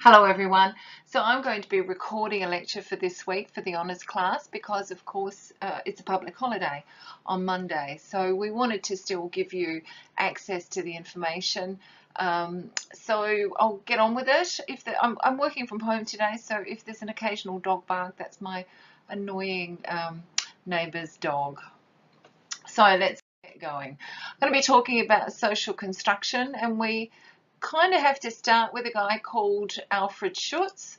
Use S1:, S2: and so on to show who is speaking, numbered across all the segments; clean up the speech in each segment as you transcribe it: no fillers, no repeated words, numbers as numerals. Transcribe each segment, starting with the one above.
S1: Hello everyone. So I'm going to be recording a lecture for this week for the honours class because of course it's a public holiday on Monday. So we wanted to still give you access to the information. So I'll get on with it. I'm working from home today, so if there's an occasional dog bark, that's my annoying neighbour's dog. So let's get going. I'm going to be talking about social construction, and we kind of have to start with a guy called Alfred Schutz,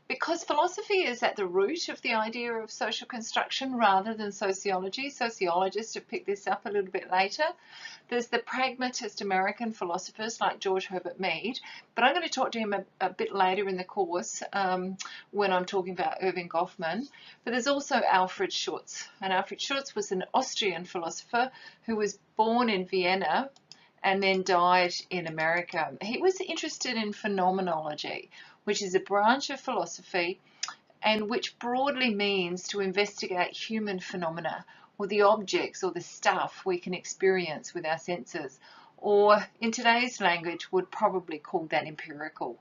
S1: because philosophy is at the root of the idea of social construction rather than sociology. Sociologists have picked this up a little bit later. There's the pragmatist American philosophers like George Herbert Mead, but I'm going to talk to him a bit later in the course when I'm talking about Erving Goffman. But there's also Alfred Schutz, and Alfred Schutz was an Austrian philosopher who was born in Vienna and then died in America. He was interested in phenomenology, which is a branch of philosophy and which broadly means to investigate human phenomena, or the objects or the stuff we can experience with our senses, or in today's language would probably call that empirical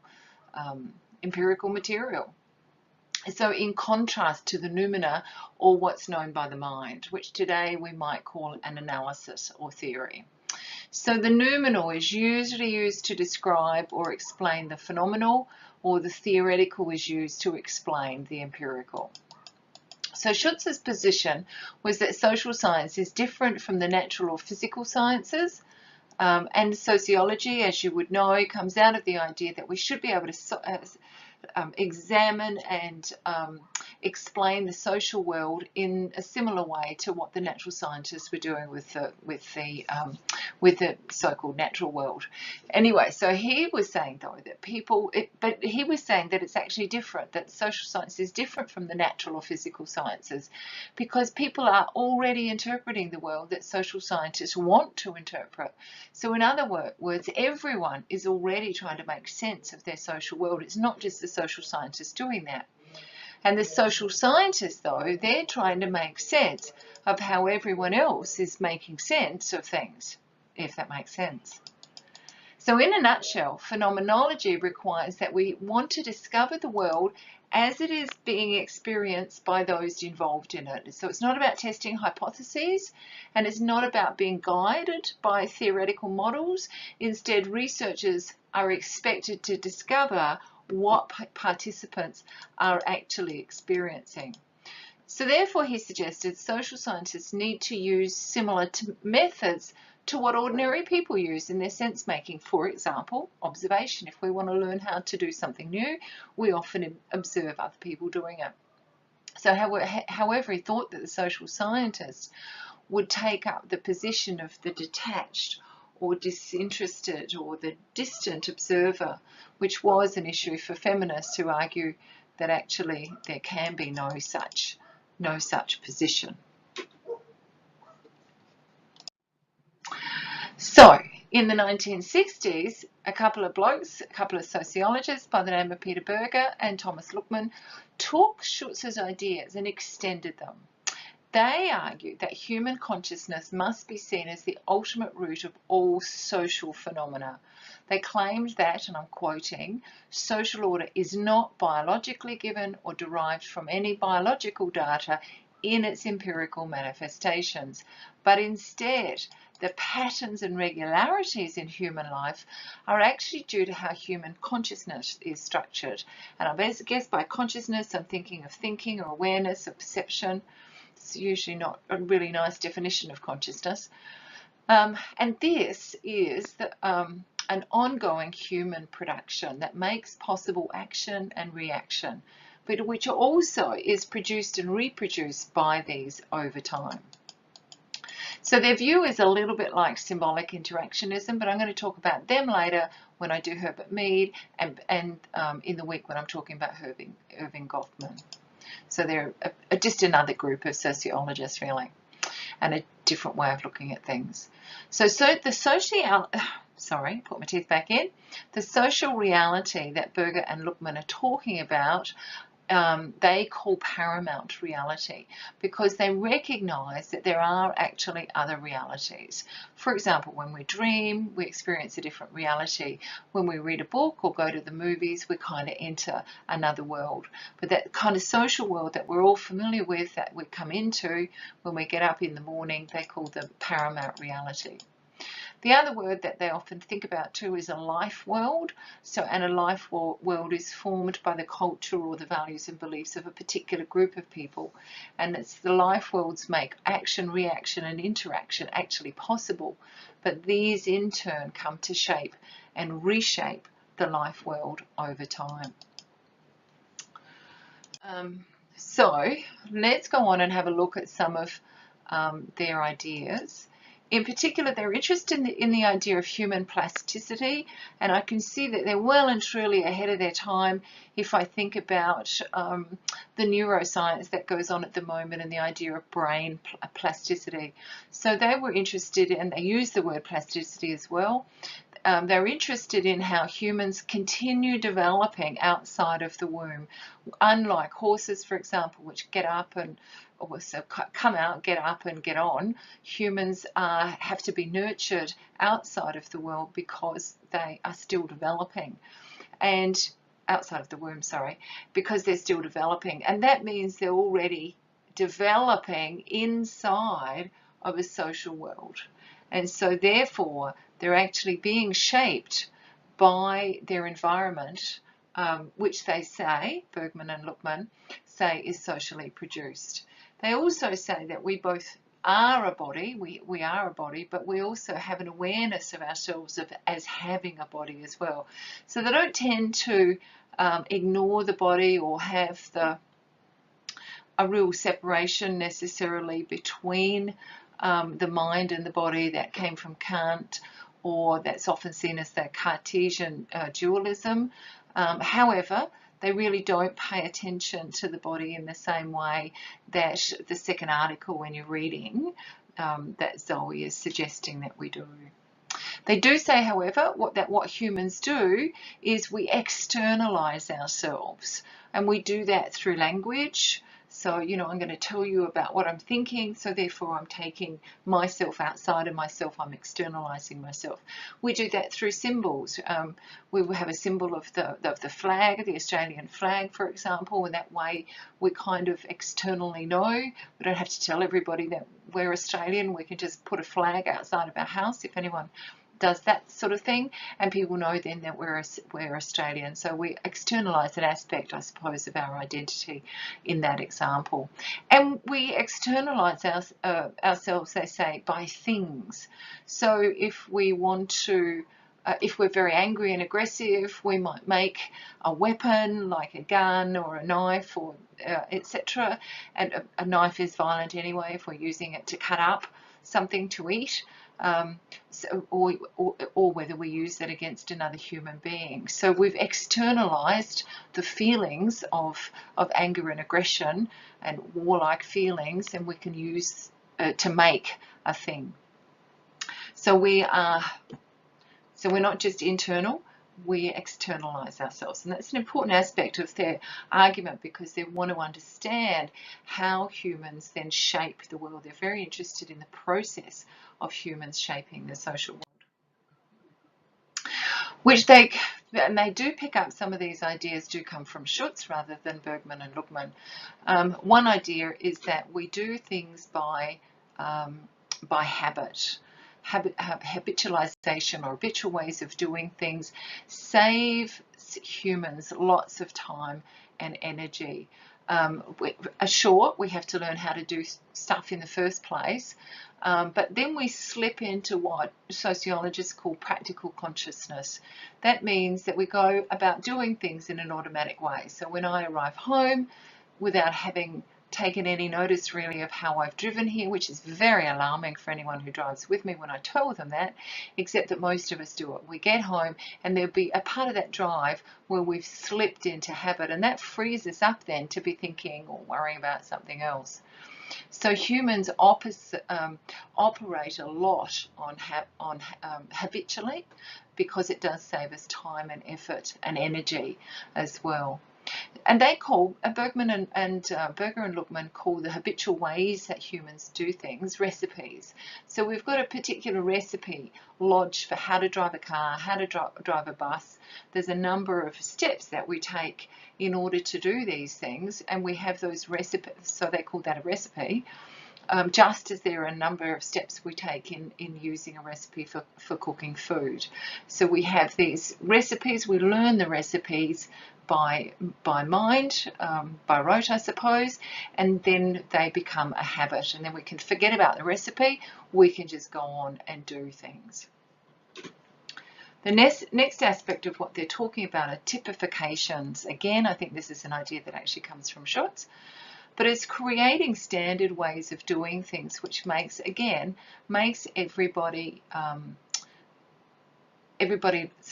S1: material. So in contrast to the noumena, or what's known by the mind, which today we might call an analysis or theory. So the noumenal is usually used to describe or explain the phenomenal, or the theoretical is used to explain the empirical. So Schutz's position was that social science is different from the natural or physical sciences, and sociology, as you would know, comes out of the idea that we should be able to examine and explain the social world in a similar way to what the natural scientists were doing with the so-called natural world. Anyway, so he was saying though that he was saying that it's actually different, that social science is different from the natural or physical sciences, because people are already interpreting the world that social scientists want to interpret. So in other words, everyone is already trying to make sense of their social world. It's not just the social scientists doing that. And the social scientists, though, they're trying to make sense of how everyone else is making sense of things, if that makes sense. So in a nutshell, phenomenology requires that we want to discover the world as it is being experienced by those involved in it. So it's not about testing hypotheses, and it's not about being guided by theoretical models. Instead, researchers are expected to discover what participants are actually experiencing. So therefore, he suggested social scientists need to use similar methods to what ordinary people use in their sense making. For example, observation. If we want to learn how to do something new, we often observe other people doing it. So however, he thought that the social scientists would take up the position of the detached or disinterested or the distant observer, which was an issue for feminists who argue that actually there can be no such position. So in the 1960s, a couple of sociologists by the name of Peter Berger and Thomas Luckmann took Schutz's ideas and extended them. They argued that human consciousness must be seen as the ultimate root of all social phenomena. They claimed that, and I'm quoting, social order is not biologically given or derived from any biological data in its empirical manifestations, but instead the patterns and regularities in human life are actually due to how human consciousness is structured. And I guess by consciousness I'm thinking of thinking or awareness or perception. It's usually not a really nice definition of consciousness. And this is an ongoing human production that makes possible action and reaction, but which also is produced and reproduced by these over time. So their view is a little bit like symbolic interactionism, but I'm going to talk about them later when I do Herbert Mead and in the week when I'm talking about Erving Goffman. So they're just another group of sociologists, really, and a different way of looking at things. So the put my teeth back in. The social reality that Berger and Luckmann are talking about they call paramount reality, because they recognize that there are actually other realities. For example, when we dream, we experience a different reality. When we read a book or go to the movies, we kind of enter another world. But that kind of social world that we're all familiar with, that we come into when we get up in the morning, they call the paramount reality. The other word that they often think about too is a life world. And a life world is formed by the culture or the values and beliefs of a particular group of people. And it's the life worlds make action, reaction, and interaction actually possible. But these in turn come to shape and reshape the life world over time. So let's go on and have a look at some of their ideas. In particular, they're interested in the idea of human plasticity, and I can see that they're well and truly ahead of their time if I think about the neuroscience that goes on at the moment and the idea of brain plasticity. So they were interested, and they use the word plasticity as well. They're interested in how humans continue developing outside of the womb. Unlike horses, for example, which get up and so come out, get up and get on, humans have to be nurtured outside of the world because they are still developing. And outside of the womb, sorry, because they're still developing. And that means they're already developing inside of a social world. And so therefore, they're actually being shaped by their environment, which they say, Bergman and Luckman, say is socially produced. They also say that we both are a body, we are a body, but we also have an awareness of ourselves as having a body as well. So they don't tend to ignore the body or have a real separation necessarily between the mind and the body that came from Kant, or that's often seen as the Cartesian dualism. However, they really don't pay attention to the body in the same way that the second article when you're reading that Zoe is suggesting that we do. They do say, however, what humans do is we externalize ourselves, and we do that through language. So, I'm going to tell you about what I'm thinking, so therefore I'm taking myself outside of myself, I'm externalizing myself. We do that through symbols. We will have a symbol of the flag, the Australian flag, for example, and that way we kind of externally know. We don't have to tell everybody that we're Australian. We can just put a flag outside of our house if anyone does that sort of thing, and people know then that we're Australian. So we externalize an aspect, I suppose, of our identity in that example. And we externalize ourselves, they say, by things. So if we want to, if we're very angry and aggressive, we might make a weapon like a gun or a knife or etc. And a knife is violent anyway if we're using it to cut up something to eat. Or whether we use that against another human being. So we've externalized the feelings of anger and aggression and warlike feelings, and we can use to make a thing. So we're not just internal, we externalize ourselves. And that's an important aspect of their argument, because they want to understand how humans then shape the world. They're very interested in the process of humans shaping the social world. And they do pick up some of these ideas do come from Schutz rather than Bergman and Luckman. One idea is that we do things by habit. Habitualization or habitual ways of doing things save humans lots of time and energy. Sure, we have to learn how to do stuff in the first place, but then we slip into what sociologists call practical consciousness. That means that we go about doing things in an automatic way. So when I arrive home, without having taken any notice really of how I've driven here, which is very alarming for anyone who drives with me when I tell them that, except that most of us do it. We get home and there'll be a part of that drive where we've slipped into habit, and that frees us up then to be thinking or worrying about something else. So humans operate a lot on habitually, because it does save us time and effort and energy as well. And they call, Berger and Luckman call the habitual ways that humans do things recipes. So we've got a particular recipe lodged for how to drive a car, how to drive a bus. There's a number of steps that we take in order to do these things, and we have those recipes, so they call that a recipe. Just as there are a number of steps we take in using a recipe for cooking food. So we have these recipes, we learn the recipes by mind, by rote I suppose, and then they become a habit, and then we can forget about the recipe, we can just go on and do things. The next aspect of what they're talking about are typifications. Again, I think this is an idea that actually comes from Schutz. But it's creating standard ways of doing things, which makes everybody's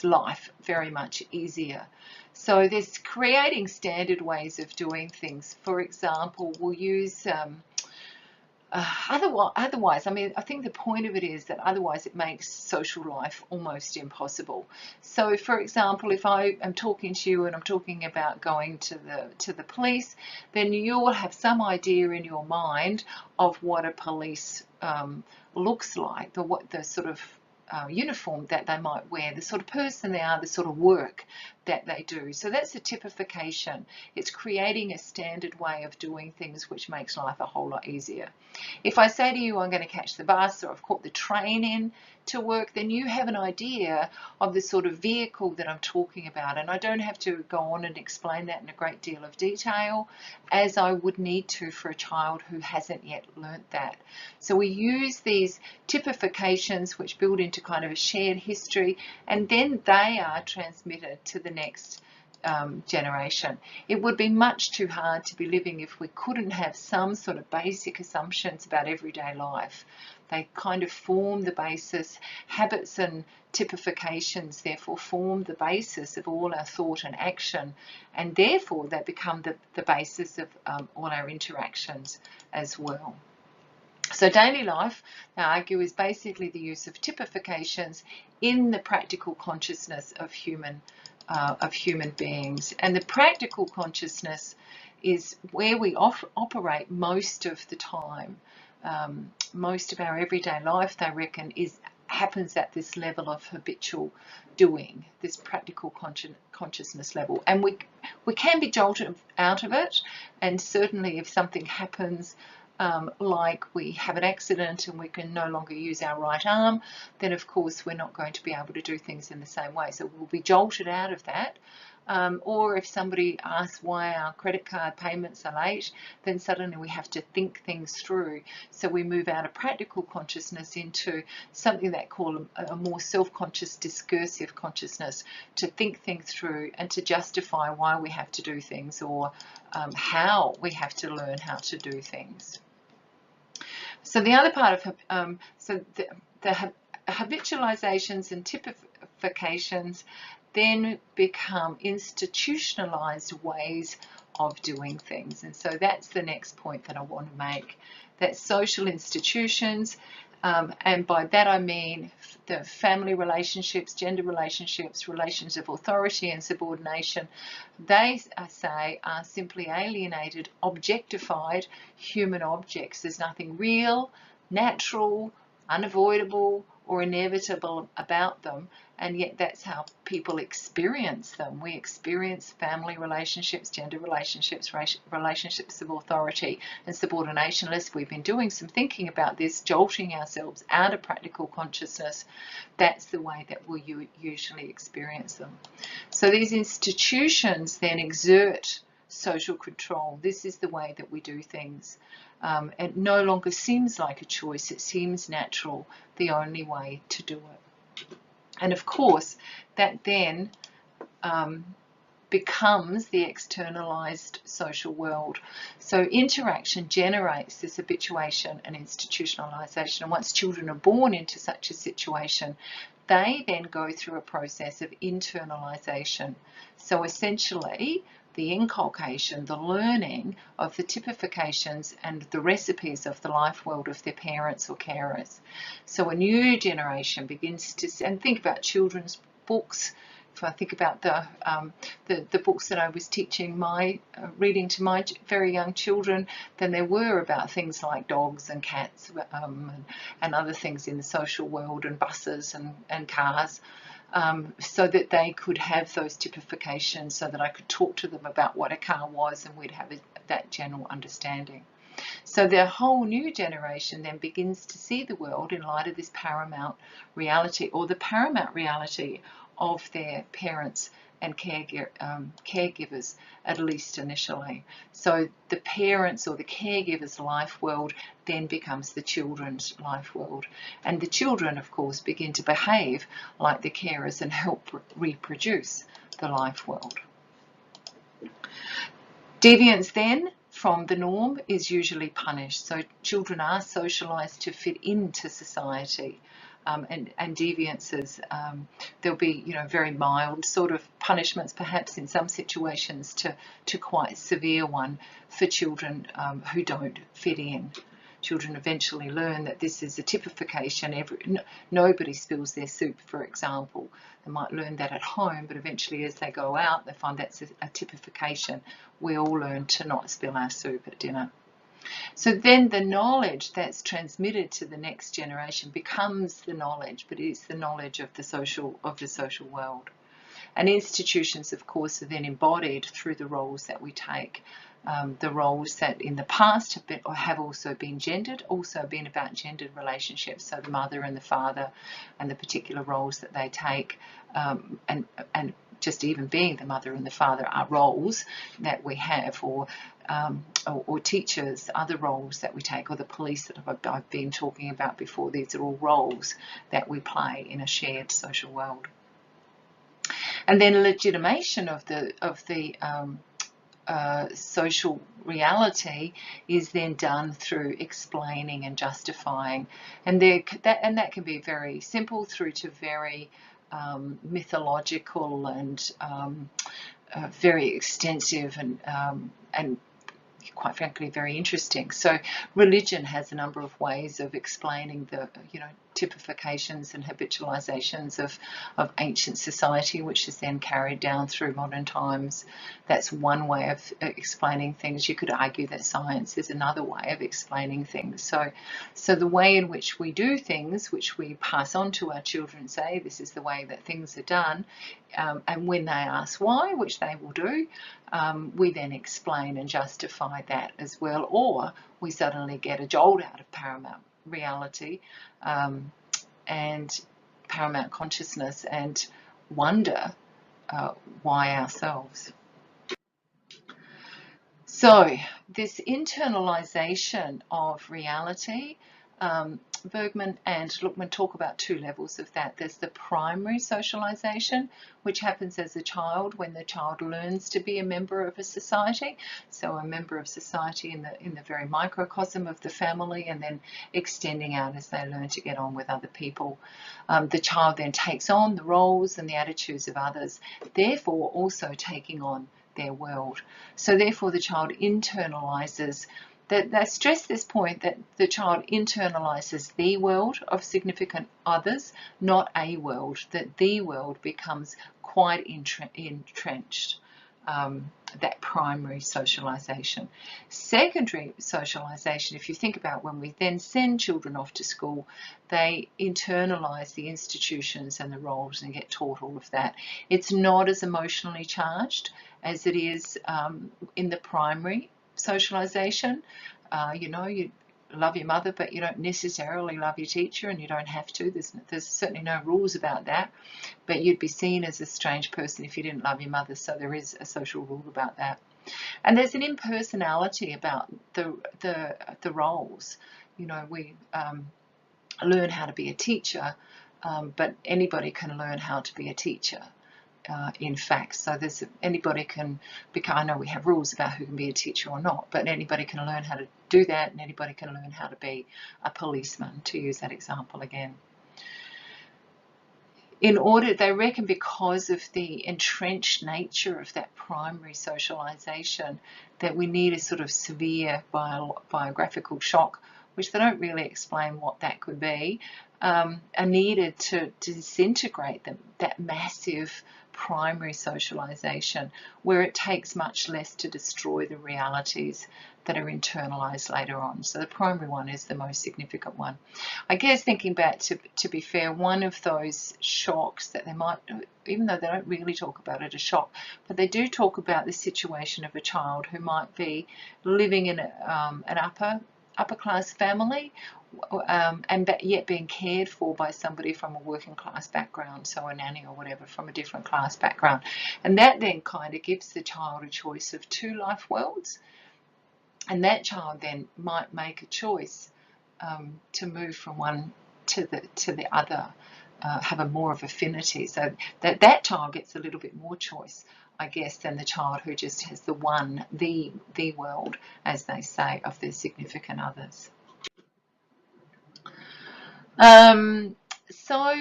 S1: life very much easier. So there's creating standard ways of doing things. For example, we'll use otherwise, I mean, I think the point of it is that otherwise it makes social life almost impossible. So, for example, if I am talking to you and I'm talking about going to the police, then you will have some idea in your mind of what a police looks like, what the sort of uniform that they might wear, the sort of person they are, the sort of work that they do. So that's a typification. It's creating a standard way of doing things which makes life a whole lot easier. If I say to you, I'm going to catch the bus, or I've caught the train in to work, then you have an idea of the sort of vehicle that I'm talking about, and I don't have to go on and explain that in a great deal of detail, as I would need to for a child who hasn't yet learnt that. So we use these typifications which build into kind of a shared history, and then they are transmitted to the next generation. It would be much too hard to be living if we couldn't have some sort of basic assumptions about everyday life. They kind of form the basis. Habits and typifications therefore form the basis of all our thought and action, and therefore they become the basis of all our interactions as well. So daily life, I argue, is basically the use of typifications in the practical consciousness of human beings. And the practical consciousness is where we operate most of the time. Most of our everyday life, they reckon, happens at this level of habitual doing, this practical consciousness level. And we can be jolted out of it, and certainly if something happens, like we have an accident and we can no longer use our right arm, then of course we're not going to be able to do things in the same way. So we'll be jolted out of that. Or if somebody asks why our credit card payments are late, then suddenly we have to think things through. So we move out of practical consciousness into something that call a more self-conscious discursive consciousness, to think things through and to justify why we have to do things, or how we have to learn how to do things. So the other part of the habitualizations and typifications then become institutionalized ways of doing things. And so that's the next point that I want to make, that social institutions, and by that I mean the family relationships, gender relationships, relations of authority and subordination, they say are simply alienated, objectified human objects. There's nothing real, natural, unavoidable, or inevitable about them, and yet that's how people experience them. We experience family relationships, gender relationships, relationships of authority and subordination. Unless we've been doing some thinking about this, jolting ourselves out of practical consciousness, that's the way that we usually experience them. So these institutions then exert social control. This is the way that we do things. It no longer seems like a choice, it seems natural, the only way to do it. And of course, that then becomes the externalized social world. So interaction generates this habituation and institutionalization. And once children are born into such a situation, they then go through a process of internalization. So essentially, the inculcation, the learning of the typifications and the recipes of the life world of their parents or carers. So a new generation begins to, and think about children's books, if I think about the books that I was teaching reading to my very young children, then there were about things like dogs and cats and other things in the social world, and buses and cars. So that they could have those typifications, so that I could talk to them about what a car was, and we'd have that general understanding. So the whole new generation then begins to see the world in light of this paramount reality, or the paramount reality of their parents and caregivers, at least initially. So the parents or the caregivers' life world then becomes the children's life world. And the children, of course, begin to behave like the carers and help reproduce the life world. Deviance then from the norm is usually punished. So children are socialised to fit into society. And deviances, there'll be, very mild sort of punishments, perhaps in some situations, to quite severe one for children who don't fit in. Children eventually learn that this is a typification. Nobody spills their soup, for example. They might learn that at home, but eventually as they go out, they find that's a typification. We all learn to not spill our soup at dinner. So then the knowledge that's transmitted to the next generation becomes the knowledge, but it's the knowledge of the social world. And institutions, of course, are then embodied through the roles that we take. The roles that in the past have also been gendered, also been about gendered relationships, so the mother and the father and the particular roles that they take, and just even being the mother and the father are roles that we have, or teachers, other roles that we take, or the police that I've been talking about before. These are all roles that we play in a shared social world. And then legitimation of the social reality is then done through explaining and justifying, and that can be very simple through to very mythological and very extensive and quite frankly very interesting. So religion has a number of ways of explaining the typifications and habitualizations of ancient society, which is then carried down through modern times. That's one way of explaining things. You could argue that science is another way of explaining things. So the way in which we do things, which we pass on to our children, say this is the way that things are done, and when they ask why, which they will do, we then explain and justify that as well, or we suddenly get a jolt out of paramount reality and paramount consciousness and wonder why ourselves. So this internalization of reality, Bergman and Luckman talk about two levels of that. There's the primary socialization, which happens as a child when the child learns to be a member of a society. So a member of society in the very microcosm of the family, and then extending out as they learn to get on with other people. The child then takes on the roles and the attitudes of others, therefore also taking on their world. So therefore the child internalizes. They stress this point that the child internalizes the world of significant others, not a world, that the world becomes quite entrenched, that primary socialization. Secondary socialization, if you think about when we then send children off to school, they internalize the institutions and the roles and get taught all of that. It's not as emotionally charged as it is in the primary socialization. You love your mother, but you don't necessarily love your teacher, and you don't have to. There's certainly no rules about that, but you'd be seen as a strange person if you didn't love your mother, so there is a social rule about that. And there's an impersonality about the roles. We learn how to be a teacher, but anybody can learn how to be a teacher. In fact, so anybody can become. I know we have rules about who can be a teacher or not, but anybody can learn how to do that, and anybody can learn how to be a policeman, to use that example again. They reckon, because of the entrenched nature of that primary socialization, that we need a sort of severe biographical shock, which they don't really explain what that could be, are needed to disintegrate that massive primary socialization, where it takes much less to destroy the realities that are internalized later on. So the primary one is the most significant one. I guess thinking back, to be fair, one of those shocks that they might, even though they don't really talk about it as shock, but they do talk about the situation of a child who might be living in an upper class family, and yet being cared for by somebody from a working class background, so a nanny or whatever from a different class background. And that then kind of gives the child a choice of two life worlds, and that child then might make a choice to move from one to the other, have a more of affinity, so that child gets a little bit more choice, I guess, than the child who just has the one, the world, as they say, of their significant others. So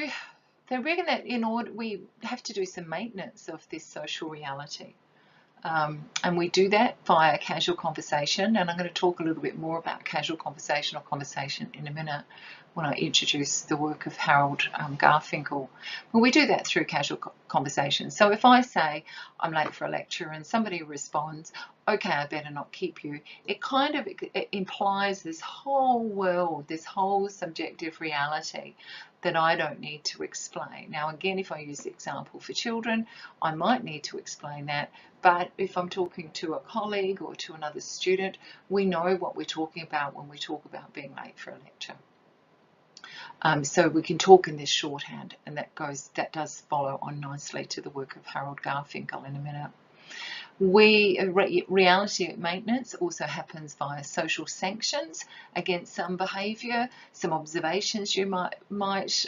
S1: they reckon that in order, we have to do some maintenance of this social reality. And we do that via casual conversation, and I'm going to talk a little bit more about casual conversation or conversation in a minute when I introduce the work of Harold Garfinkel. But we do that through casual conversation. So if I say I'm late for a lecture and somebody responds, okay, I better not keep you, it kind of implies this whole world, this whole subjective reality that I don't need to explain. Now, again, if I use the example for children, I might need to explain that, but if I'm talking to a colleague or to another student, we know what we're talking about when we talk about being late for a lecture. So we can talk in this shorthand, and that does follow on nicely to the work of Harold Garfinkel in a minute. Reality maintenance also happens via social sanctions against some behaviour, some observations you might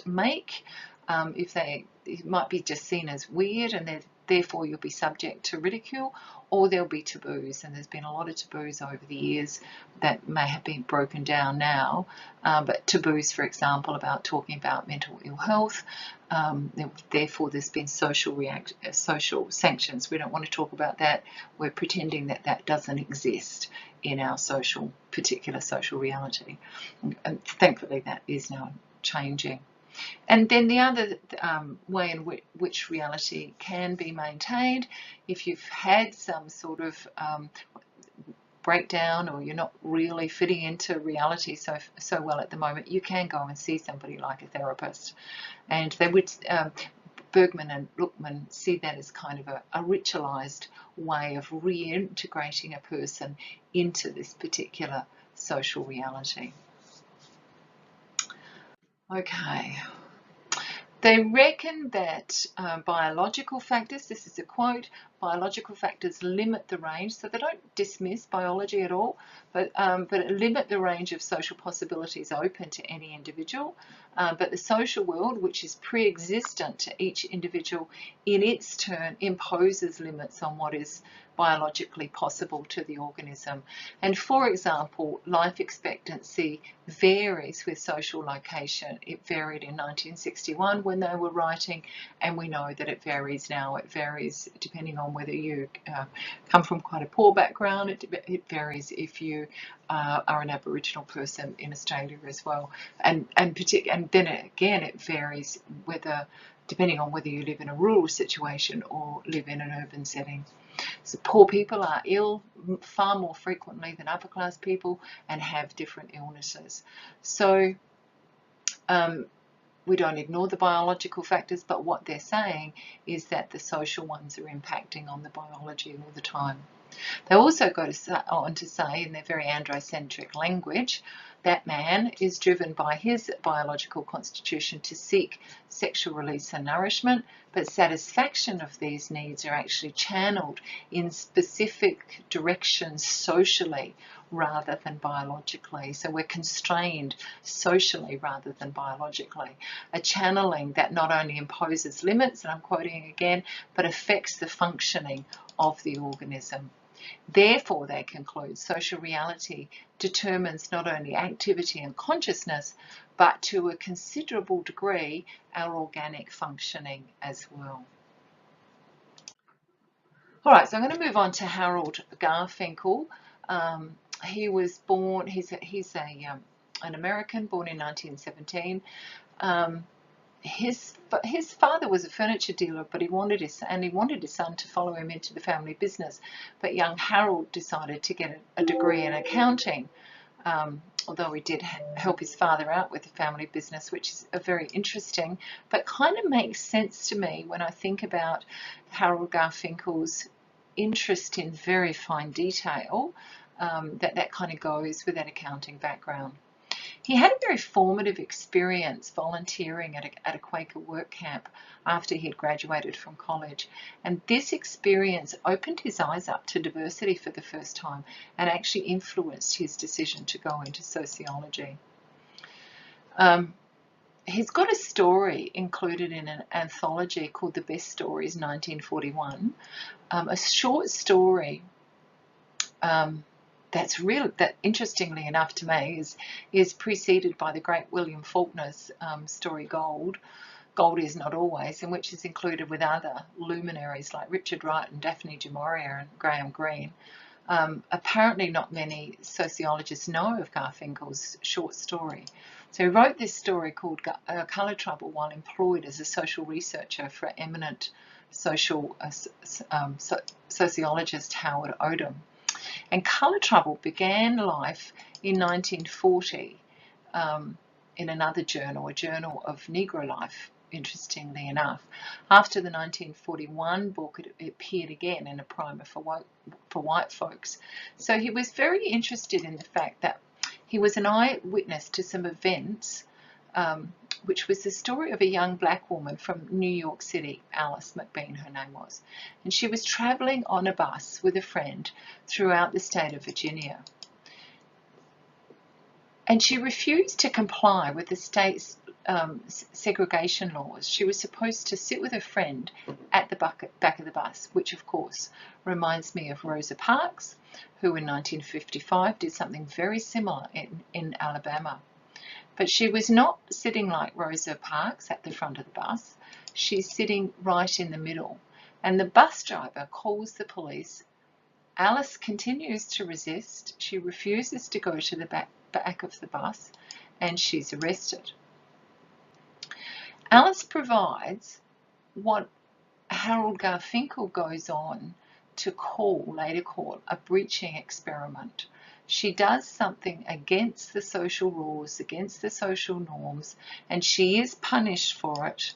S1: make. It might be just seen as weird, and therefore you'll be subject to ridicule, or there'll be taboos, and there's been a lot of taboos over the years that may have been broken down now, but taboos, for example, about talking about mental ill health. Therefore there's been social sanctions. We don't want to talk about that. We're pretending that that doesn't exist in our particular social reality, and thankfully that is now changing. And then the other way in which reality can be maintained, if you've had some sort of breakdown, or you're not really fitting into reality so well at the moment, you can go and see somebody like a therapist. And they would, Bergman and Luckman see that as kind of a ritualized way of reintegrating a person into this particular social reality. Okay. They reckon that biological factors, this is a quote, biological factors limit the range, so they don't dismiss biology at all, but limit the range of social possibilities open to any individual. But the social world, which is pre-existent to each individual, in its turn imposes limits on what is biologically possible to the organism. And for example, life expectancy varies with social location. It varied in 1961 when they were writing, and we know that it varies now. It varies depending on whether you come from quite a poor background. It varies if you are an Aboriginal person in Australia as well, and then again it varies depending on whether you live in a rural situation or live in an urban setting. So poor people are ill far more frequently than upper class people and have different illnesses. So we don't ignore the biological factors, but what they're saying is that the social ones are impacting on the biology all the time. They also go on to say, in their very androcentric language, that man is driven by his biological constitution to seek sexual release and nourishment, but satisfaction of these needs are actually channeled in specific directions socially rather than biologically. So we're constrained socially rather than biologically. A channeling that not only imposes limits, and I'm quoting again, but affects the functioning of the organism. Therefore, they conclude, social reality determines not only activity and consciousness, but to a considerable degree our organic functioning as well. All right, so I'm going to move on to Harold Garfinkel. He was born, he's an American, born in 1917. his father was a furniture dealer, but he wanted his son to follow him into the family business. But young Harold decided to get a degree in accounting, although he did help his father out with the family business, which is a very interesting, but kind of makes sense to me when I think about Harold Garfinkel's interest in very fine detail, that kind of goes with that accounting background. He had a very formative experience volunteering at a Quaker work camp after he had graduated from college. And this experience opened his eyes up to diversity for the first time and actually influenced his decision to go into sociology. He's got a story included in an anthology called The Best Stories 1941, a short story that interestingly enough to me is preceded by the great William Faulkner's story Gold Is Not Always, in which is included with other luminaries like Richard Wright and Daphne du Maurier and Graham Greene. Apparently not many sociologists know of Garfinkel's short story. So he wrote this story called Colour Trouble while employed as a social researcher for eminent sociologist Howard Odum. And Colour Trouble began life in 1940 in another journal, a journal of Negro life, interestingly enough. After the 1941 book, it appeared again in a primer for white folks. So he was very interested in the fact that he was an eyewitness to some events, which was the story of a young black woman from New York City, Alice McBean her name was, and she was traveling on a bus with a friend throughout the state of Virginia. And she refused to comply with the state's segregation laws. She was supposed to sit with a friend at the back of the bus, which of course reminds me of Rosa Parks, who in 1955 did something very similar in Alabama. But she was not sitting like Rosa Parks at the front of the bus. She's sitting right in the middle. And the bus driver calls the police. Alice continues to resist. She refuses to go to the back of the bus, and she's arrested. Alice provides what Harold Garfinkel goes on to later call a breaching experiment. She does something against the social rules, against the social norms, and she is punished for it.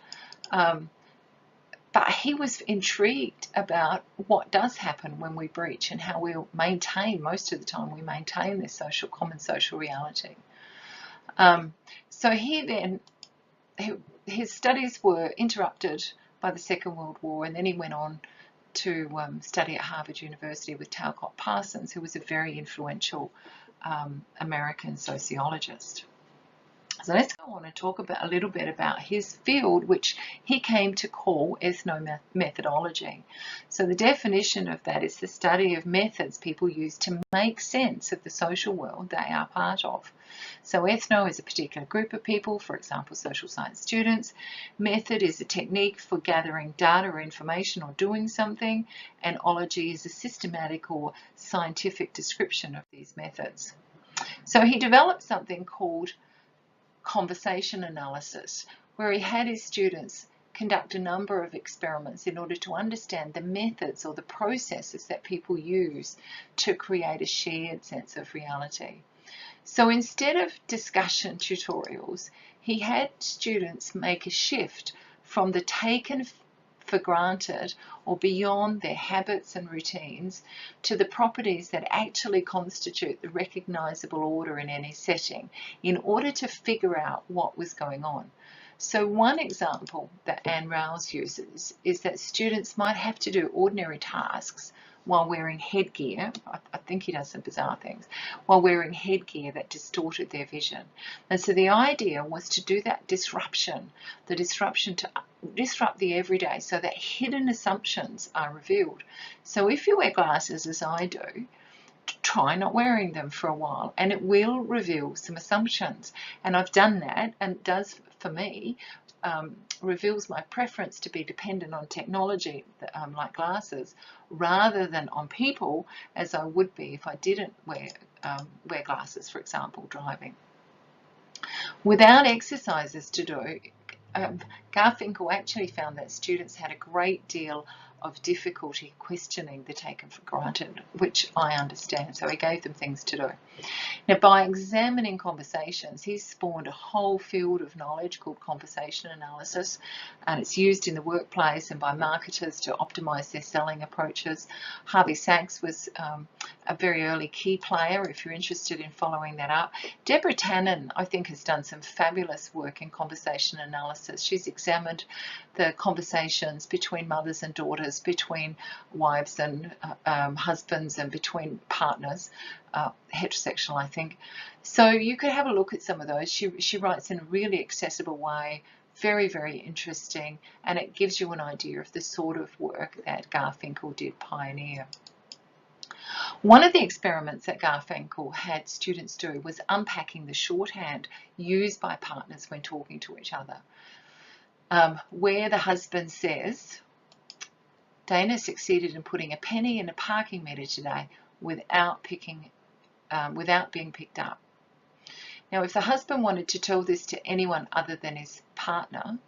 S1: But he was intrigued about what does happen when we breach and how we'll maintain, most of the time, we maintain this common social reality. So his studies were interrupted by the Second World War, and then he went on to study at Harvard University with Talcott Parsons, who was a very influential American sociologist. So let's go on and talk a little bit about his field, which he came to call ethnomethodology. So the definition of that is the study of methods people use to make sense of the social world they are part of. So ethno is a particular group of people, for example, social science students. Method is a technique for gathering data or information or doing something, and ology is a systematic or scientific description of these methods. So he developed something called conversation analysis, where he had his students conduct a number of experiments in order to understand the methods or the processes that people use to create a shared sense of reality. So instead of discussion tutorials, he had students make a shift from the taken for granted or beyond their habits and routines to the properties that actually constitute the recognizable order in any setting in order to figure out what was going on. So one example that Ann Rouse uses is that students might have to do ordinary tasks while wearing headgear. I think he does some bizarre things, while wearing headgear that distorted their vision. And so the idea was to do that disruption to disrupt the everyday so that hidden assumptions are revealed. So if you wear glasses, as I do, try not wearing them for a while and it will reveal some assumptions. And I've done that, and it does, for me, reveals my preference to be dependent on technology like glasses rather than on people, as I would be if I didn't wear glasses, for example, driving. Without exercises to do, Garfinkel actually found that students had a great deal of difficulty questioning the taken for granted, which I understand, so he gave them things to do. Now, by examining conversations, he's spawned a whole field of knowledge called conversation analysis, and it's used in the workplace and by marketers to optimize their selling approaches. Harvey Sachs was a very early key player, if you're interested in following that up. Deborah Tannen, I think, has done some fabulous work in conversation analysis. She's examined the conversations between mothers and daughters, between wives and husbands, and between partners, heterosexual, I think. So you could have a look at some of those. She writes in a really accessible way, very, very interesting, and it gives you an idea of the sort of work that Garfinkel did pioneer. One of the experiments that Garfinkel had students do was unpacking the shorthand used by partners when talking to each other, where the husband says, Dana succeeded in putting a penny in a parking meter today without being picked up. Now, if the husband wanted to tell this to anyone other than his partner,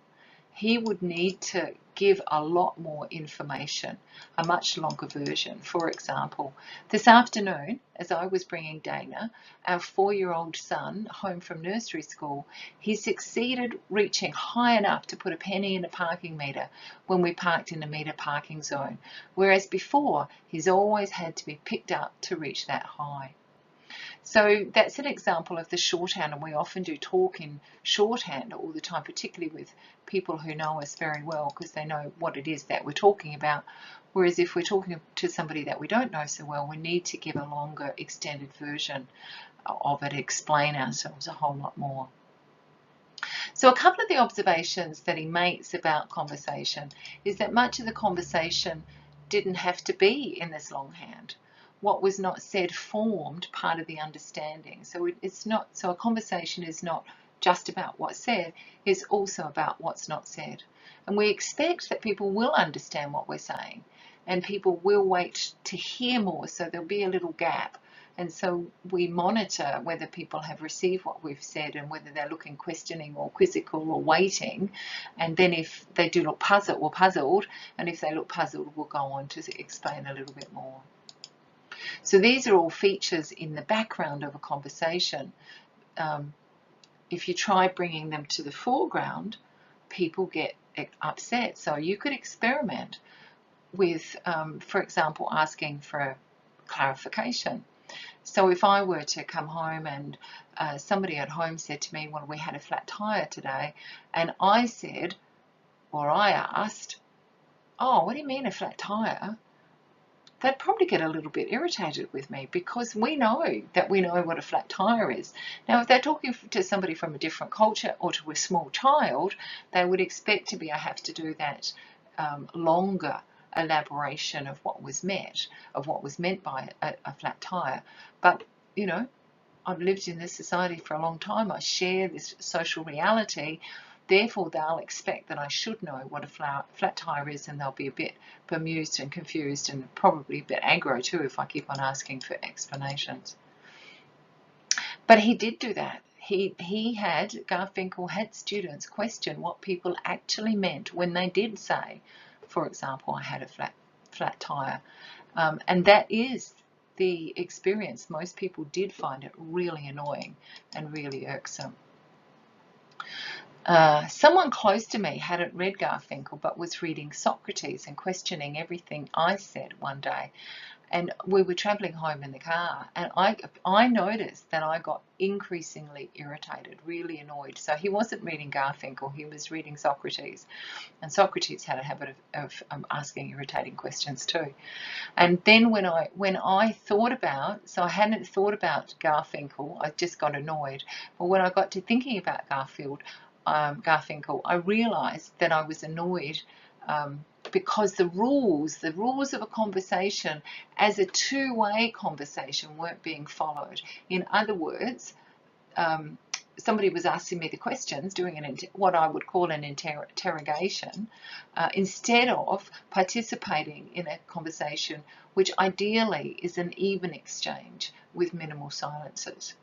S1: he would need to give a lot more information, a much longer version. For example, this afternoon, as I was bringing Dana, our 4-year-old son, home from nursery school, he succeeded reaching high enough to put a penny in a parking meter when we parked in a meter parking zone, whereas before he's always had to be picked up to reach that high. So that's an example of the shorthand, and we often do talk in shorthand all the time, particularly with people who know us very well, because they know what it is that we're talking about. Whereas if we're talking to somebody that we don't know so well, we need to give a longer extended version of it, explain ourselves a whole lot more. So a couple of the observations that he makes about conversation is that much of the conversation didn't have to be in this longhand. What was not said formed part of the understanding. So a conversation is not just about what's said, it's also about what's not said. And we expect that people will understand what we're saying, and people will wait to hear more, so there'll be a little gap. And so we monitor whether people have received what we've said and whether they're looking questioning or quizzical or waiting. And then if they do look puzzled, and if they look puzzled, we'll go on to explain a little bit more. So these are all features in the background of a conversation. If you try bringing them to the foreground, people get upset. So you could experiment with, for example, asking for clarification. So if I were to come home and somebody at home said to me, well, we had a flat tire today, and I said, or I asked, oh, what do you mean a flat tire? They'd probably get a little bit irritated with me, because we know what a flat tire is. Now, if they're talking to somebody from a different culture or to a small child, they would expect to be, I have to do that longer elaboration of what was meant by a flat tire. But, you know, I've lived in this society for a long time. I share this social reality. Therefore, they'll expect that I should know what a flat tire is, and they'll be a bit bemused and confused and probably a bit aggro too if I keep on asking for explanations. But he did do that. Garfinkel had students question what people actually meant when they did say, for example, I had a flat tire. And that is the experience. Most people did find it really annoying and really irksome. Someone close to me hadn't read Garfinkel but was reading Socrates and questioning everything I said one day. And we were travelling home in the car, and I noticed that I got increasingly irritated, really annoyed. So he wasn't reading Garfinkel, he was reading Socrates. And Socrates had a habit of asking irritating questions too. And then when I thought about, so I hadn't thought about Garfinkel, I just got annoyed. But when I got to thinking about Garfinkel, I realised that I was annoyed because the rules of a conversation as a two-way conversation weren't being followed. In other words, somebody was asking me the questions, doing what I would call an interrogation, instead of participating in a conversation which ideally is an even exchange with minimal silences.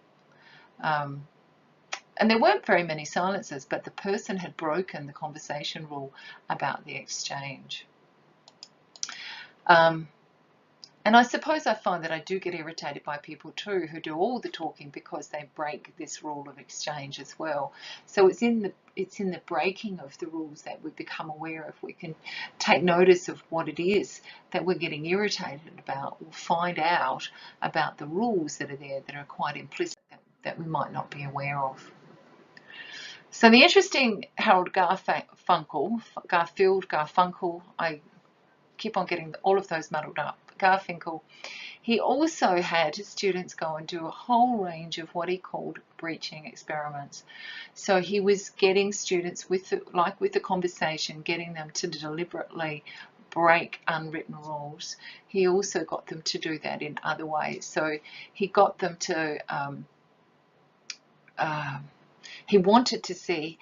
S1: And there weren't very many silences, but the person had broken the conversation rule about the exchange. And I suppose I find that I do get irritated by people too who do all the talking because they break this rule of exchange as well. So it's in the breaking of the rules that we become aware of. We can take notice of what it is that we're getting irritated about, or find out about the rules that are there that are quite implicit that we might not be aware of. So the interesting Harold Garfunkel, I keep on getting all of those muddled up, Garfinkel, he also had students go and do a whole range of what he called breaching experiments. So he was getting students, with the conversation, getting them to deliberately break unwritten rules. He also got them to do that in other ways. So he got them to, he wanted to see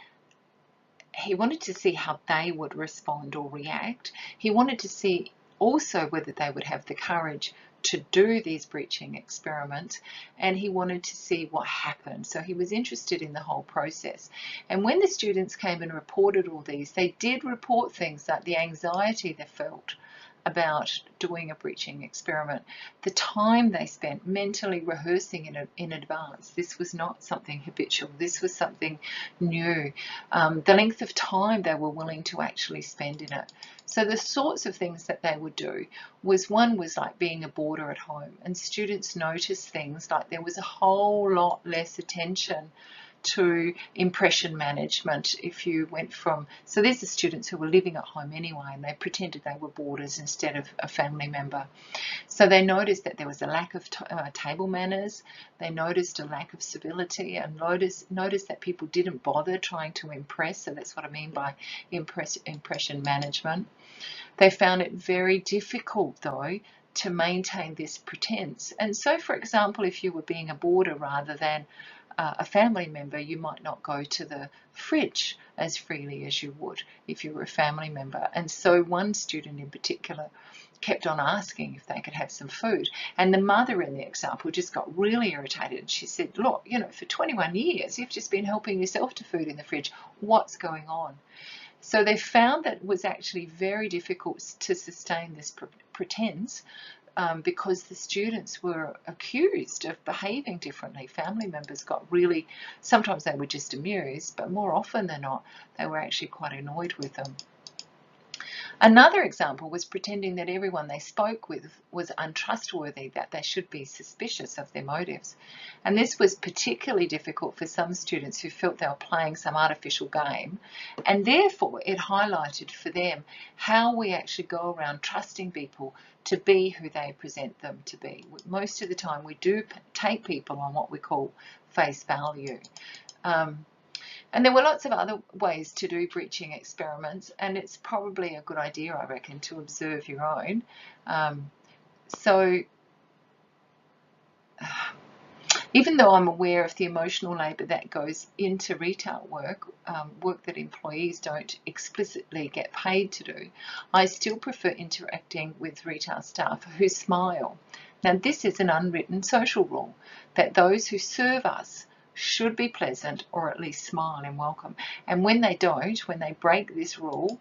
S1: how they would respond or react. He wanted to see also whether they would have the courage to do these breaching experiments, and he wanted to see what happened. So he was interested in the whole process. And when the students came and reported all these, they did report things like the anxiety they felt about doing a breaching experiment, the time they spent mentally rehearsing in advance. This was not something habitual, this was something new. The length of time they were willing to actually spend in it. So the sorts of things that they would do one was like being a boarder at home, and students noticed things like there was a whole lot less attention to impression management if you went from, so these are students who were living at home anyway, and they pretended they were boarders instead of a family member. So they noticed that there was a lack of table manners, they noticed a lack of civility, and noticed that people didn't bother trying to impress. So that's what I mean by impression management. They found it very difficult, though, to maintain this pretense. And so, for example, if you were being a boarder rather than a family member, you might not go to the fridge as freely as you would if you were a family member. And so one student in particular kept on asking if they could have some food. And the mother in the example just got really irritated. She said, look, for 21 years, you've just been helping yourself to food in the fridge. What's going on? So they found that it was actually very difficult to sustain this pretense, because the students were accused of behaving differently. Family members got really, sometimes they were just amused, but more often than not, they were actually quite annoyed with them. Another example was pretending that everyone they spoke with was untrustworthy, that they should be suspicious of their motives. And this was particularly difficult for some students who felt they were playing some artificial game, and therefore it highlighted for them how we actually go around trusting people to be who they present them to be. Most of the time we do take people on what we call face value. And there were lots of other ways to do breaching experiments, and it's probably a good idea, I reckon, to observe your own. Even though I'm aware of the emotional labour that goes into retail work, work that employees don't explicitly get paid to do, I still prefer interacting with retail staff who smile. Now, this is an unwritten social rule that those who serve us should be pleasant or at least smile in welcome. And when they don't, when they break this rule,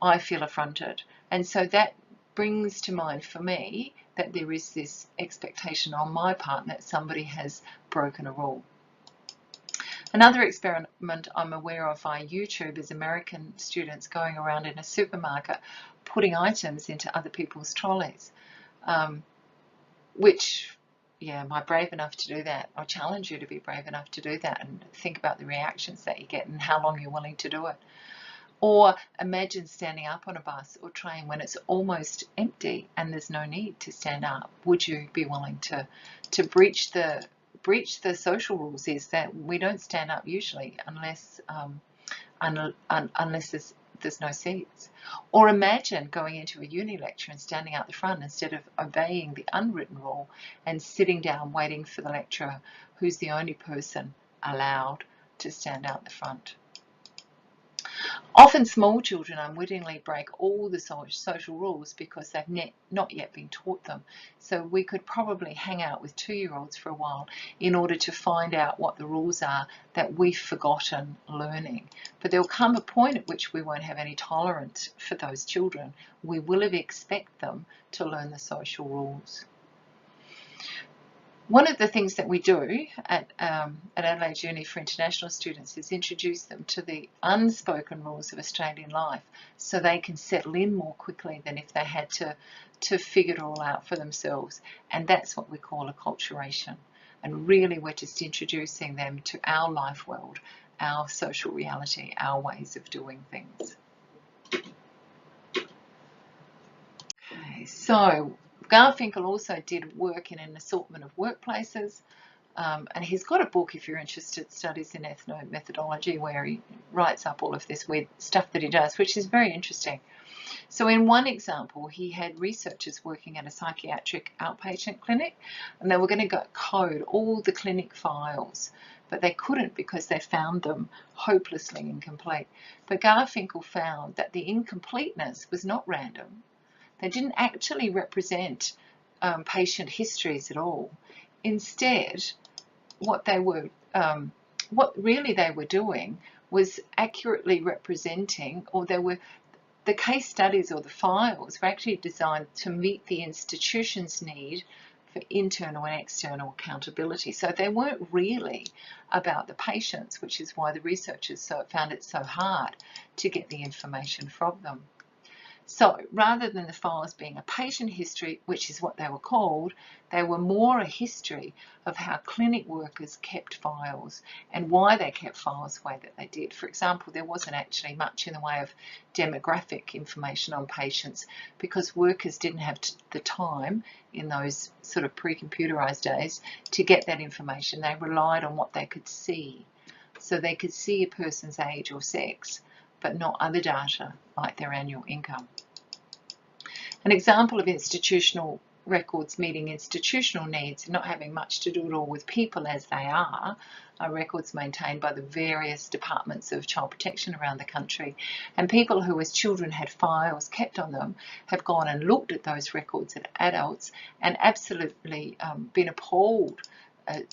S1: I feel affronted. And so that brings to mind for me that there is this expectation on my part that somebody has broken a rule. Another experiment I'm aware of via YouTube is American students going around in a supermarket putting items into other people's trolleys, which, yeah, am I brave enough to do that? I challenge you to be brave enough to do that and think about the reactions that you get and how long you're willing to do it. Or imagine standing up on a bus or train when it's almost empty and there's no need to stand up. Would you be willing to breach the social rules? Is that we don't stand up usually unless there's no seats. Or imagine going into a uni lecture and standing out the front instead of obeying the unwritten rule and sitting down waiting for the lecturer, who's the only person allowed to stand out the front. Often small children unwittingly break all the social rules because they've not yet been taught them. So we could probably hang out with 2-year-olds for a while in order to find out what the rules are that we've forgotten learning. But there will come a point at which we won't have any tolerance for those children. We will expect them to learn the social rules. One of the things that we do at Adelaide Uni for international students is introduce them to the unspoken rules of Australian life so they can settle in more quickly than if they had to figure it all out for themselves. And that's what we call acculturation. And really we're just introducing them to our life world, our social reality, our ways of doing things. Okay, so Garfinkel also did work in an assortment of workplaces, and he's got a book, if you're interested, Studies in Ethnomethodology, where he writes up all of this weird stuff that he does, which is very interesting. So in one example, he had researchers working at a psychiatric outpatient clinic, and they were going to code all the clinic files, but they couldn't because they found them hopelessly incomplete. But Garfinkel found that the incompleteness was not random. They didn't actually represent patient histories at all. Instead, what really they were doing was accurately representing, or the case studies or the files were actually designed to meet the institution's need for internal and external accountability. So they weren't really about the patients, which is why the researchers found it so hard to get the information from them. So rather than the files being a patient history, which is what they were called, they were more a history of how clinic workers kept files and why they kept files the way that they did. For example, there wasn't actually much in the way of demographic information on patients because workers didn't have the time in those sort of pre-computerized days to get that information. They relied on what they could see. So they could see a person's age or sex, but not other data like their annual income. An example of institutional records meeting institutional needs and not having much to do at all with people as they are records maintained by the various departments of child protection around the country. And people who as children had files kept on them have gone and looked at those records as adults and absolutely been appalled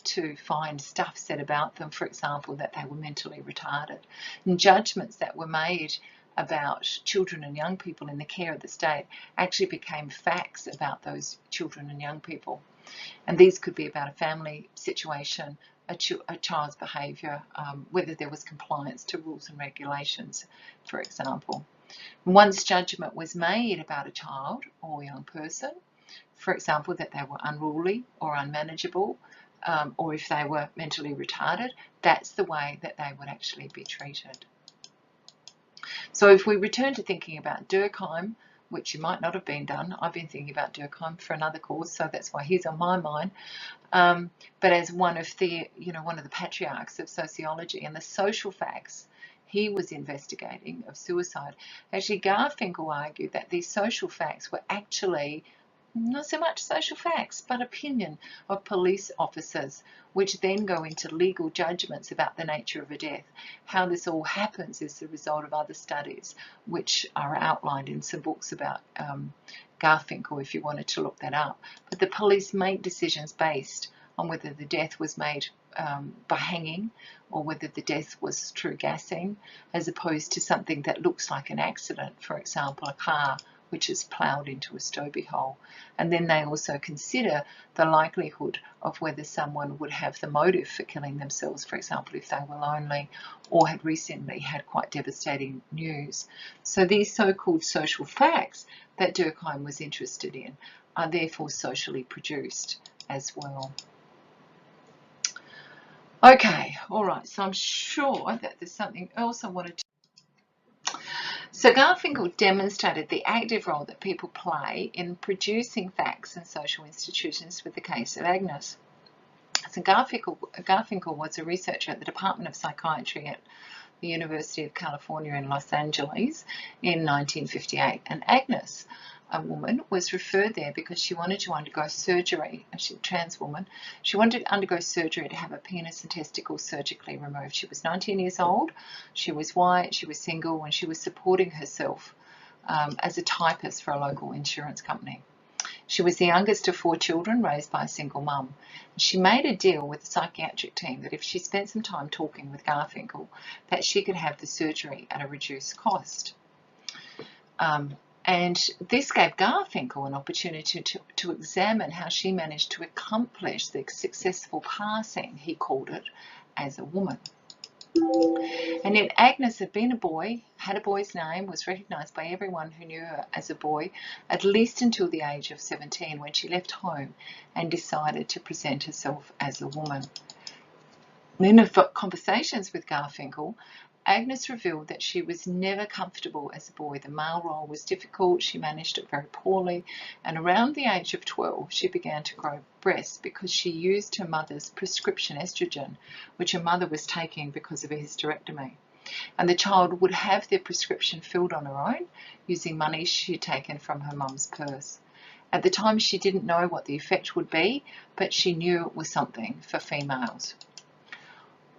S1: to find stuff said about them, for example, that they were mentally retarded. And judgments that were made about children and young people in the care of the state actually became facts about those children and young people. And these could be about a family situation, a child's behaviour, whether there was compliance to rules and regulations, for example. Once judgment was made about a child or young person, for example, that they were unruly or unmanageable, or if they were mentally retarded, that's the way that they would actually be treated. So if we return to thinking about Durkheim, which you might not have been done, I've been thinking about Durkheim for another course, so that's why he's on my mind. But as one of the patriarchs of sociology and the social facts he was investigating of suicide, actually Garfinkel argued that these social facts were actually not so much social facts, but opinion of police officers, which then go into legal judgments about the nature of a death. How this all happens is the result of other studies, which are outlined in some books about Garfinkel, if you wanted to look that up. But the police make decisions based on whether the death was made by hanging or whether the death was through gassing, as opposed to something that looks like an accident, for example, a car which is ploughed into a Stobie hole. And then they also consider the likelihood of whether someone would have the motive for killing themselves, for example, if they were lonely or had recently had quite devastating news. So these so-called social facts that Durkheim was interested in are therefore socially produced as well. Okay, all right, so I'm sure that there's something else I wanted to. So Garfinkel demonstrated the active role that people play in producing facts in social institutions with the case of Agnes. So Garfinkel was a researcher at the Department of Psychiatry at the University of California in Los Angeles in 1958. And Agnes, a woman, was referred there because she wanted to undergo surgery. She's a trans woman. She wanted to undergo surgery to have a penis and testicles surgically removed. She was 19 years old. She was white. She was single, and she was supporting herself as a typist for a local insurance company. She was the youngest of 4 children raised by a single mum. She made a deal with the psychiatric team that if she spent some time talking with Garfinkel, that she could have the surgery at a reduced cost. And this gave Garfinkel an opportunity to examine how she managed to accomplish the successful passing, he called it, as a woman. And yet Agnes had been a boy, had a boy's name, was recognised by everyone who knew her as a boy, at least until the age of 17, when she left home and decided to present herself as a woman. In her conversations with Garfinkel, Agnes revealed that she was never comfortable as a boy. The male role was difficult, she managed it very poorly, and around the age of 12 she began to grow breasts because she used her mother's prescription estrogen, which her mother was taking because of a hysterectomy. And the child would have their prescription filled on her own using money she had taken from her mum's purse. At the time she didn't know what the effect would be, but she knew it was something for females.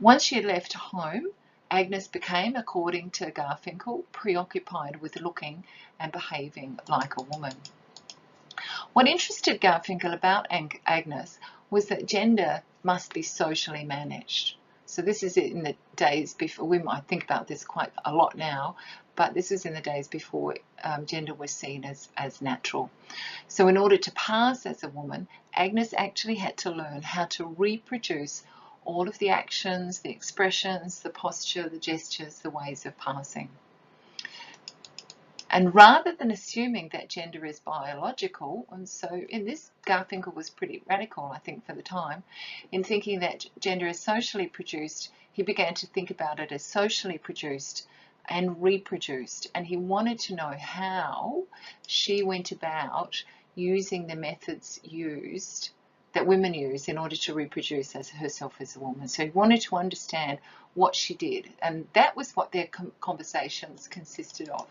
S1: Once she had left home, Agnes became, according to Garfinkel, preoccupied with looking and behaving like a woman. What interested Garfinkel about Agnes was that gender must be socially managed. So this is in the days before, we might think about this quite a lot now, but this is in the days before gender was seen as natural. So in order to pass as a woman, Agnes actually had to learn how to reproduce all of the actions, the expressions, the posture, the gestures, the ways of passing. And rather than assuming that gender is biological, and so in this, Garfinkel was pretty radical, I think, for the time, in thinking that gender is socially produced, he began to think about it as socially produced and reproduced. And he wanted to know how she went about using the methods used that women use in order to reproduce as herself as a woman. So he wanted to understand what she did, and that was what their conversations consisted of.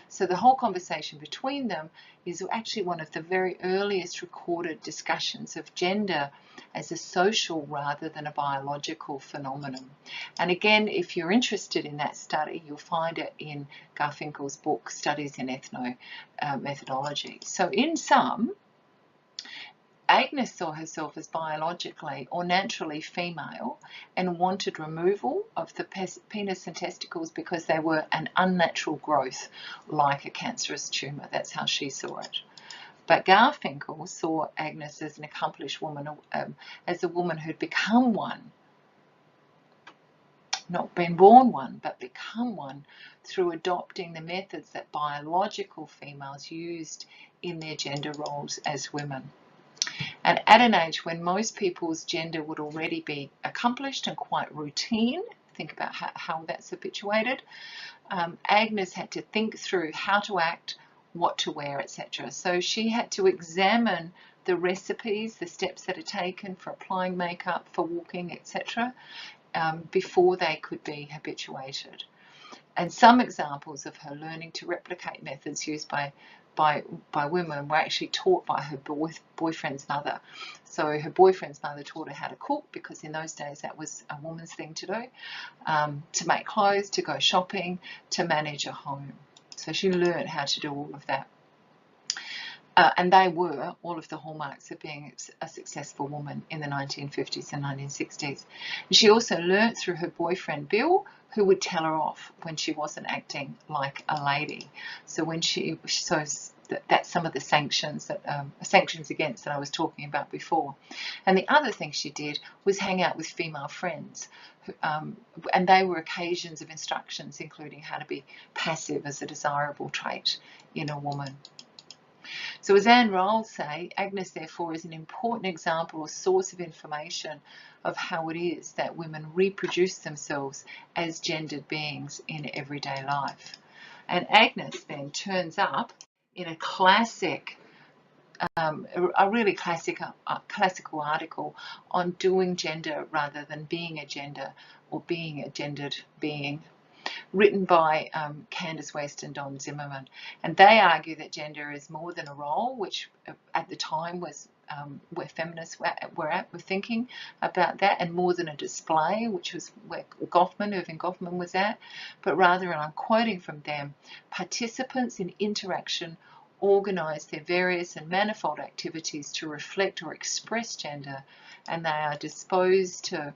S1: So the whole conversation between them is actually one of the very earliest recorded discussions of gender as a social rather than a biological phenomenon. And again, if you're interested in that study, you'll find it in Garfinkel's book, Studies in Ethnomethodology. So in sum, Agnes saw herself as biologically or naturally female and wanted removal of the penis and testicles because they were an unnatural growth, like a cancerous tumour. That's how she saw it. But Garfinkel saw Agnes as an accomplished woman, as a woman who'd become one, not been born one, but become one through adopting the methods that biological females used in their gender roles as women. And at an age when most people's gender would already be accomplished and quite routine, think about how that's habituated, Agnes had to think through how to act, what to wear, etc. So she had to examine the recipes, the steps that are taken for applying makeup, for walking, etc., before they could be habituated. And some examples of her learning to replicate methods used by women were actually taught by her boyfriend's mother. So her boyfriend's mother taught her how to cook, because in those days that was a woman's thing to do, to make clothes, to go shopping, to manage a home. So she learned how to do all of that. And they were all of the hallmarks of being a successful woman in the 1950s and 1960s. And she also learnt through her boyfriend Bill, who would tell her off when she wasn't acting like a lady. So that's some of the sanctions against that I was talking about before. And the other thing she did was hang out with female friends, and they were occasions of instructions, including how to be passive as a desirable trait in a woman. So as Anne Rowles say, Agnes therefore is an important example or source of information of how it is that women reproduce themselves as gendered beings in everyday life. And Agnes then turns up in a classic, a really classical article on doing gender rather than being a gender or being a gendered being. written by Candace West and Don Zimmerman. And they argue that gender is more than a role, which at the time was where feminists were thinking about that, and more than a display, which was where Irving Goffman was at, but rather, and I'm quoting from them, participants in interaction organise their various and manifold activities to reflect or express gender, and they are disposed to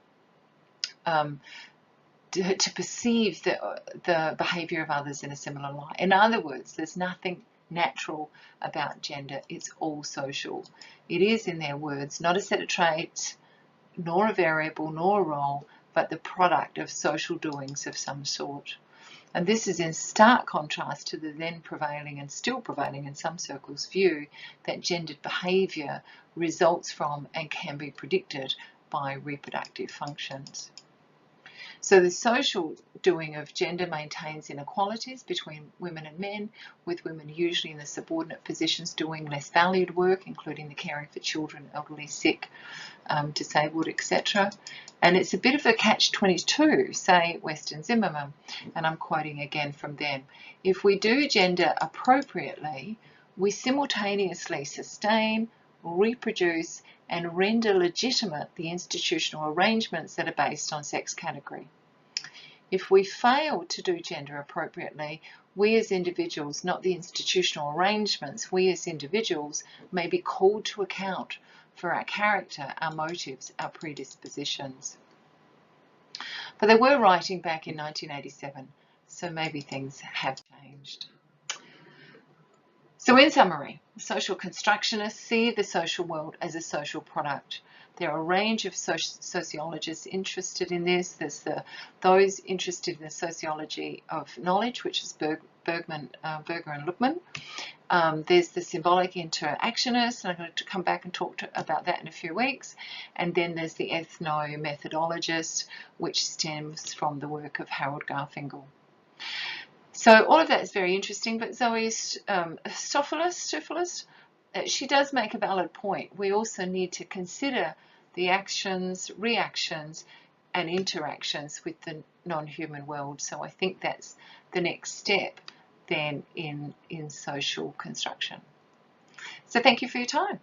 S1: perceive the behaviour of others in a similar light. In other words, there's nothing natural about gender, it's all social. It is, in their words, not a set of traits, nor a variable, nor a role, but the product of social doings of some sort. And this is in stark contrast to the then prevailing and still prevailing in some circles view that gendered behaviour results from and can be predicted by reproductive functions. So the social doing of gender maintains inequalities between women and men, with women usually in the subordinate positions doing less valued work, including the caring for children, elderly, sick, disabled, etc. And it's a bit of a catch-22, say West and Zimmerman, and I'm quoting again from them. If we do gender appropriately, we simultaneously sustain, reproduce, and render legitimate the institutional arrangements that are based on sex category. If we fail to do gender appropriately, we as individuals, not the institutional arrangements, we as individuals may be called to account for our character, our motives, our predispositions. But they were writing back in 1987, so maybe things have changed. So in summary, social constructionists see the social world as a social product. There are a range of sociologists interested in this. There's those interested in the sociology of knowledge, which is Berger and Luckman. There's the symbolic interactionist, and I'm going to come back and talk about that in a few weeks. And then there's the ethno-methodologist, which stems from the work of Harold Garfinkel. So all of that is very interesting, but Zoe Stoufoulis, she does make a valid point. We also need to consider the actions, reactions, and interactions with the non-human world. So I think that's the next step then in social construction. So thank you for your time.